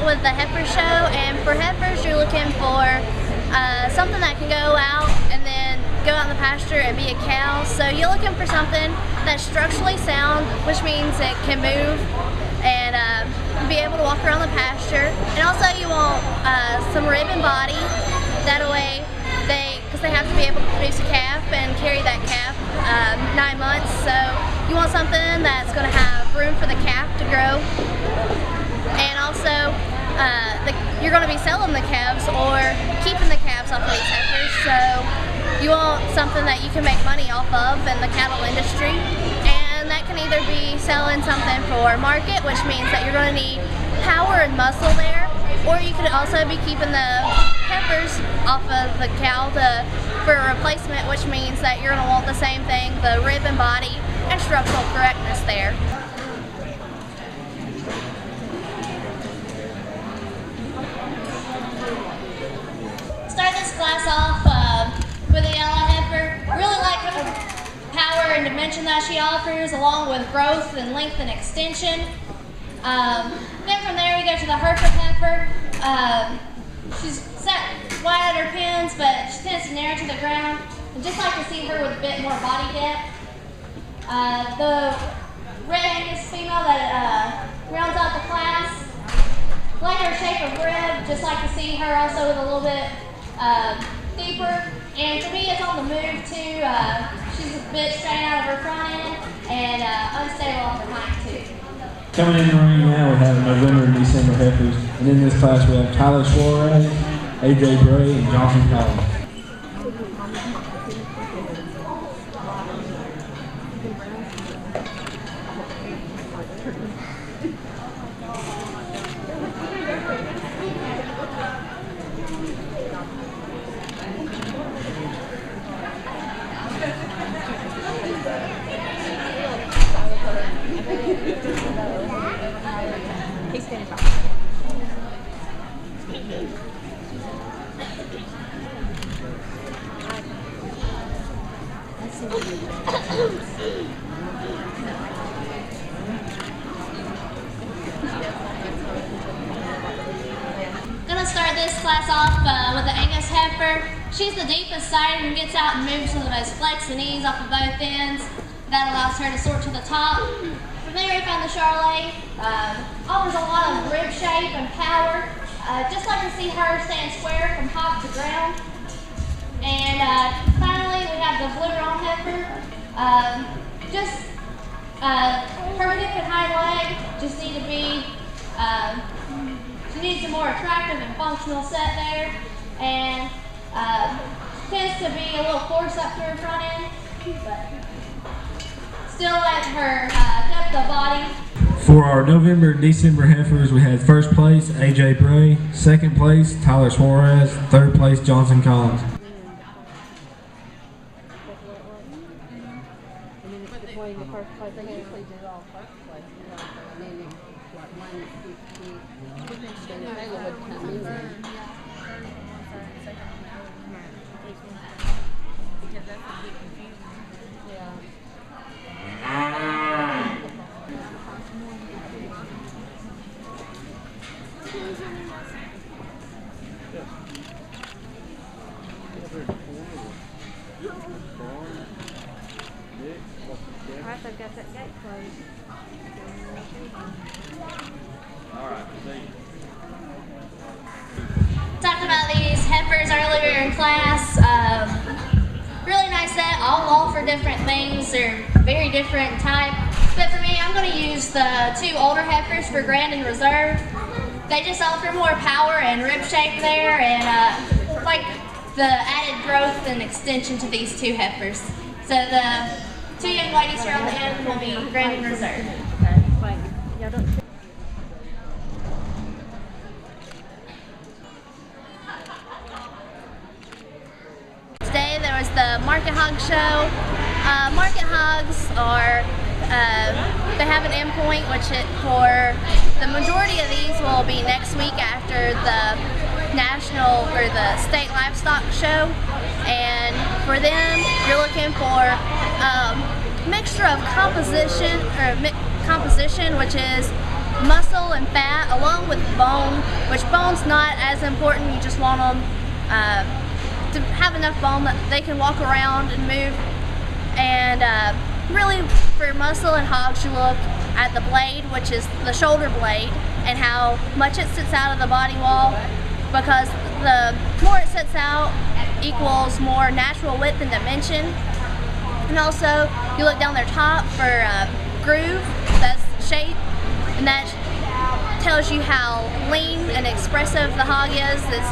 with the heifer show, and for heifers you're looking for something that can go out and then go out in the pasture and be a cow. So you're looking for something that's structurally sound, which means it can move and be able to walk around the pasture. And also you want some rib and body. That way, because they have to be able to produce a calf and carry that calf 9 months. So you want something that's going to have room for the calf to grow. And also, you're going to be selling the calves or keeping the calves off of these heifers. So you want something that you can make money off of in the cattle industry. And that can either be selling something for market, which means that you're going to need power and muscle there, or you could also be keeping the heifers off of the cow for a replacement, which means that you're going to want the same thing, the rib and body and structural correctness there. Start this class off with a yellow heifer. Really like her power and dimension that she offers, along with growth and length and extension. Then from there we go to the Hereford heifer. She's set wide at her pins, but she tends to narrow to the ground. I'd just like to see her with a bit more body depth. The red Angus female that rounds out the class. Like her shape of rib, just like to see her also with a little bit deeper. And for me, it's on the move too. She's a bit straight out of her front end and unstable off her hind too. Coming in the ring now, we have November and December heifers. And in this class, we have Tyler Suarez, AJ Bray, and Johnson Collins. Gonna start this class off with the Angus heifer. She's the deepest sided and gets out and moves with the most flex and ease off of both ends. That allows her to sort to the top. From there we find the Charolais. Offers a lot of rib shape and power. Just like to see her stand square from top to ground. And finally we have the Blue Roan heifer. Her hip and hind leg just need to be, she needs a more attractive and functional set there, and tends to be a little coarse up to her front end, but still at her depth of body. For our November and December heifers, we had first place AJ Bray, second place Tyler Suarez, third place Johnson Collins. I've got that gate closed. Talked about these heifers earlier in class. Really nice set, all for different things. They're very different type. But for me, I'm going to use the two older heifers for Grand and Reserve. They just offer more power and rib shape there, and like the added growth and extension to these two heifers. So the two young ladies here on the end will be Grand and Reserve. Today there was the Market Hog Show. Market hogs are, they have an endpoint, which for the majority of these will be next week after the national or the state livestock show. And for them, you're looking for mixture of composition, which is muscle and fat, along with with bone, which bone's not as important. You just want them to have enough bone that they can walk around and move. And really, for muscle and hogs, you look at the blade, which is the shoulder blade, and how much it sits out of the body wall, because the more it sits out equals more natural width and dimension. And also, you look down their top for groove, that's shape, and that tells you how lean and expressive the hog is. It's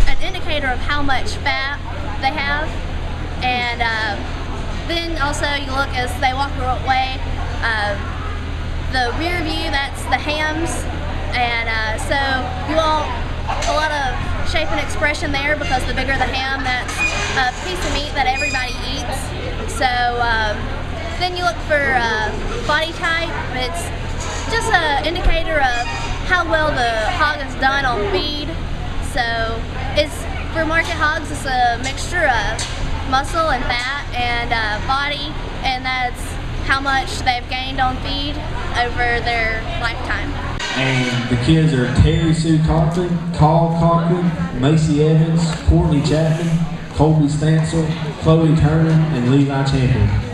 an indicator of how much fat they have. And then also you look as they walk away, the rear view, that's the hams, and so you want a lot of shape and expression there, because the bigger the ham, that's a piece of meat that everybody eats. So then you look for body type. It's just an indicator of how well the hog is done on feed. So it's, for market hogs, it's a mixture of muscle and fat and body, and that's how much they've gained on feed over their lifetime. And the kids are Terry Sue Cochran, Carl Cochran, Macy Evans, Courtney Chapman, Colby Stansel, Chloe Turner, and Levi Champion.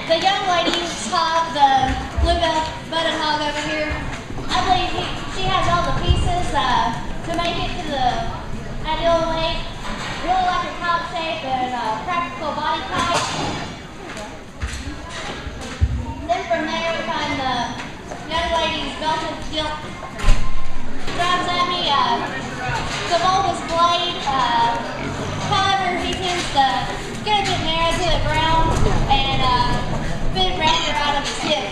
The young lady's hog, the blue-butted hog over here, I believe she has all the pieces to make it to the ideal weight. Really like her top shape and practical body type. Then from there we find the young lady's belted gilt. Drives at me, the bulbous blade. However, he tends to get a bit narrow to the ground and bit rounder out of his hip.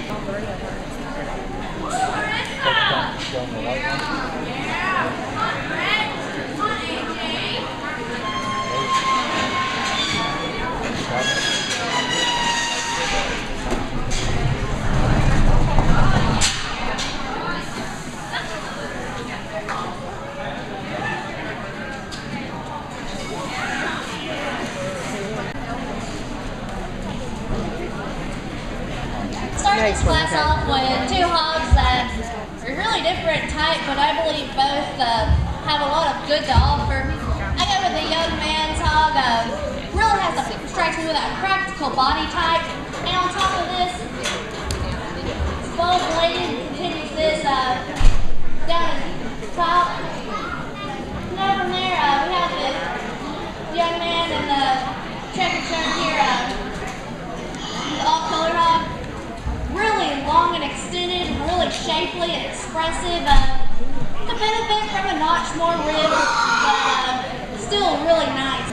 Start this class off with two hogs that are really different type, but I believe both have a lot of good to offer. I go with the young man's hog. Really strikes me with that practical body type, and on top of this, it's bow-bladed, continues this down the top. And then from there, we have the young man and the checkered shirt here, the off-color hog. Really long and extended, really shapely and expressive. Could benefit from a notch more rib, but still really nice.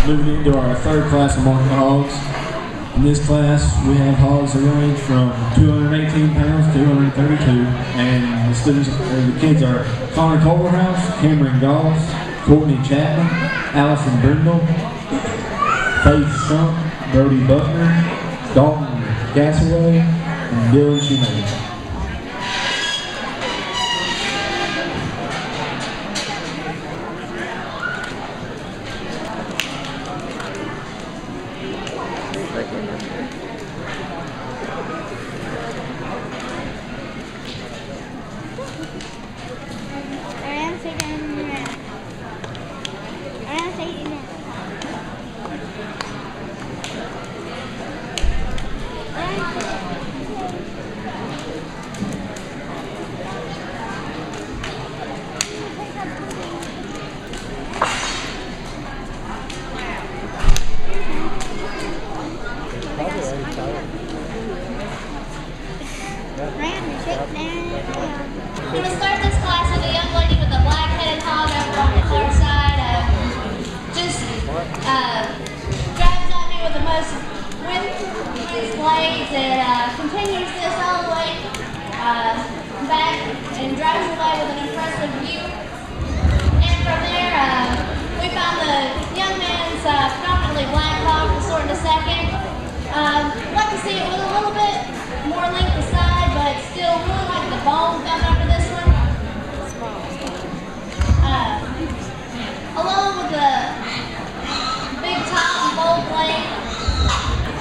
Moving into our third class of market hogs. In this class, we have hogs that range from 218 pounds to 232, and the kids are Connor Culverhouse, Cameron Goss, Courtney Chapman, Allison Brindle, Faith Stump, Brody Buckner, Dalton Gassaway, and Dylan Shoemaker. away with an impressive view. And from there, we found the young man's predominantly black hog, the sort in a second. Like to see it with a little bit more length aside, but still really like the bone coming after this one. Along with the big top and bold blade.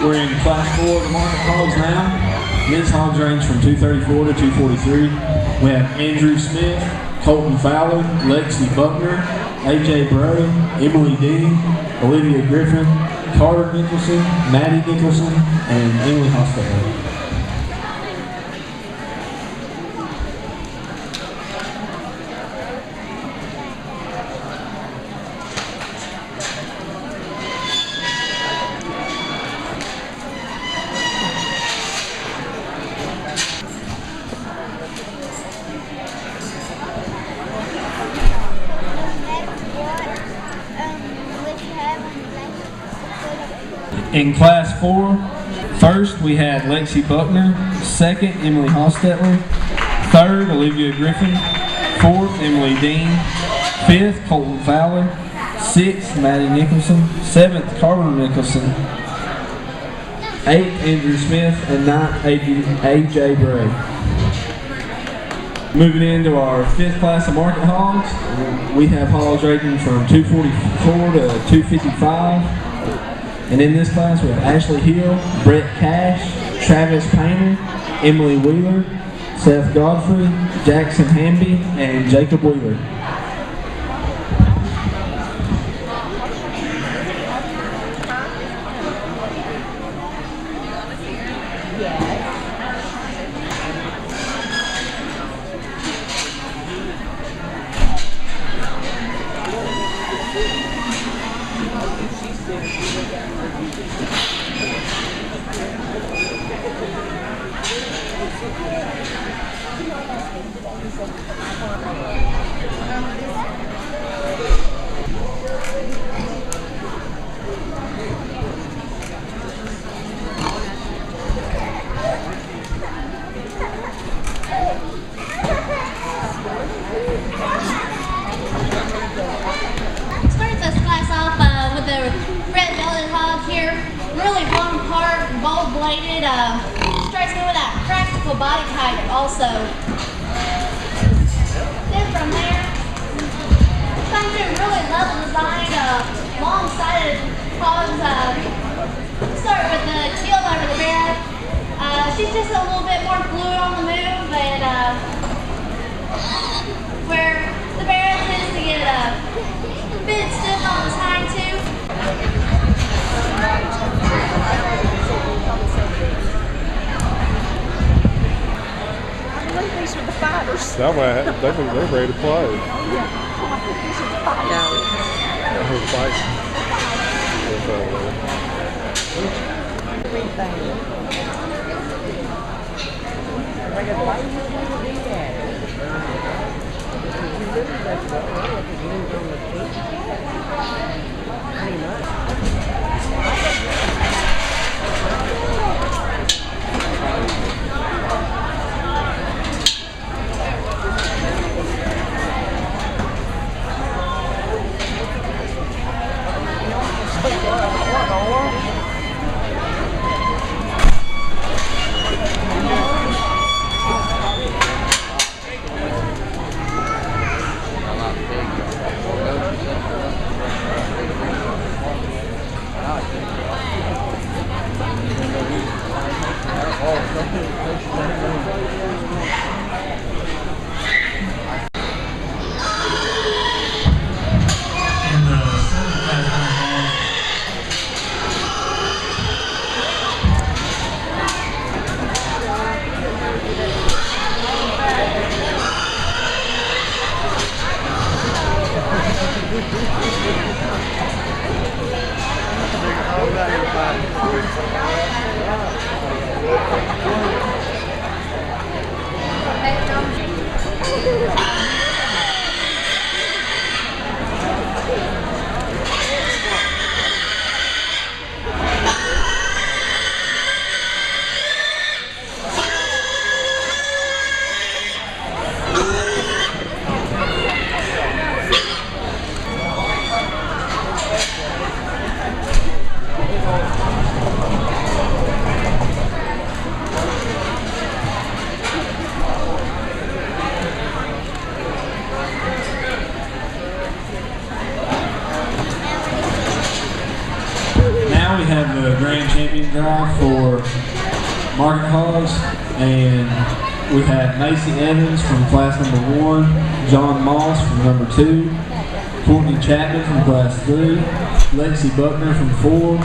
We're in Class 4 of the market hogs now. Men's hogs range from 234 to 243. We have Andrew Smith, Colton Fowler, Lexi Buckner, AJ Bray, Emily Dean, Olivia Griffin, Carter Nicholson, Maddie Nicholson, and Emily Hospital. In Class 4, first we had Lexi Buckner, second Emily Hostetler, third Olivia Griffin, fourth Emily Dean, fifth Colton Fowler, sixth Maddie Nicholson, seventh Carter Nicholson, eighth Andrew Smith, and ninth AJ Bray. Moving into our fifth class of market hogs, we have hogs ranging from 244 to 255. And in this class we have Ashley Hill, Brett Cash, Travis Painter, Emily Wheeler, Seth Godfrey, Jackson Hamby, and Jacob Wheeler. Bladed, strikes me with that practical body type also. Then from there, comes in really level designed, long-sided hogs. Start with the heel over the bed. She's just a little bit more fluid on the move, and where the bear tends to get a bit stiff on the hind too. These are the fighters. They're ready to play. Yeah. These are the fighters. Who's fighting? have the grand champion drive for market hogs, and we have Macy Evans from class number 1, John Moss from number 2, Courtney Chapman from class 3, Lexi Buckner from 4,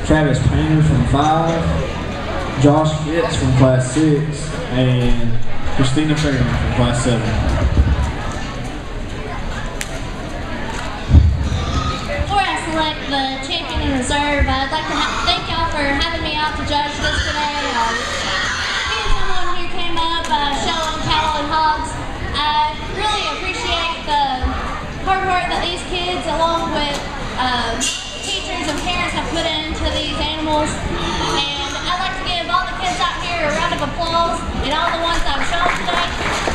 Travis Painter from 5, Josh Fitz from class 6, and Christina Fairman from class 7. Before I select the champion and reserve, I'd like to thank y'all for having me out to judge this today. Being someone who came up showing cattle and hogs, I really appreciate the hard work that these kids, along with teachers and parents, have put into these animals. And I'd like to give all the kids out here a round of applause and all the ones that I've shown today.